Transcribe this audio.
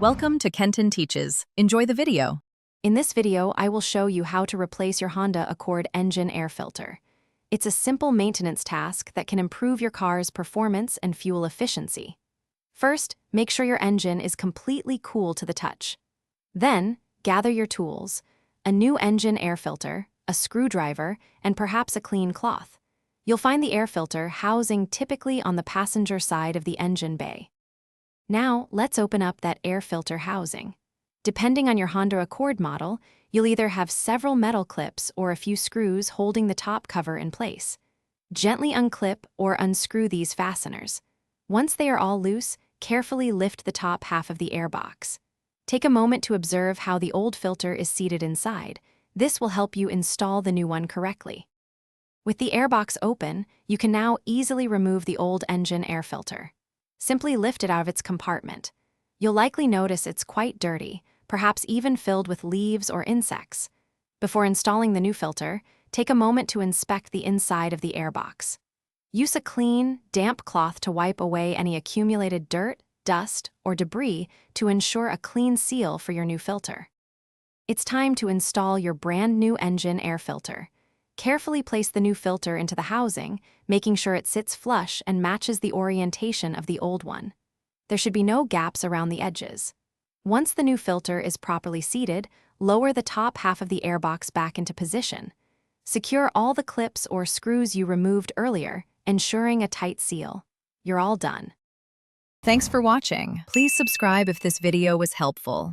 Welcome to Kenton Teaches. Enjoy the video. In this video, I will show you how to replace your Honda Accord engine air filter. It's a simple maintenance task that can improve your car's performance and fuel efficiency. First, make sure your engine is completely cool to the touch. Then, gather your tools, a new engine air filter, a screwdriver, and perhaps a clean cloth. You'll find the air filter housing typically on the passenger side of the engine bay. Now, let's open up that air filter housing. Depending on your Honda Accord model, you'll either have several metal clips or a few screws holding the top cover in place. Gently unclip or unscrew these fasteners. Once they are all loose, carefully lift the top half of the air box. Take a moment to observe how the old filter is seated inside. This will help you install the new one correctly. With the air box open, you can now easily remove the old engine air filter. Simply lift it out of its compartment. You'll likely notice it's quite dirty, perhaps even filled with leaves or insects. Before installing the new filter, take a moment to inspect the inside of the air box. Use a clean, damp cloth to wipe away any accumulated dirt, dust, or debris to ensure a clean seal for your new filter. It's time to install your brand new engine air filter. Carefully place the new filter into the housing, making sure it sits flush and matches the orientation of the old one. There should be no gaps around the edges. Once the new filter is properly seated, lower the top half of the airbox back into position. Secure all the clips or screws you removed earlier, ensuring a tight seal. You're all done. Thanks for watching. Please subscribe if this video was helpful.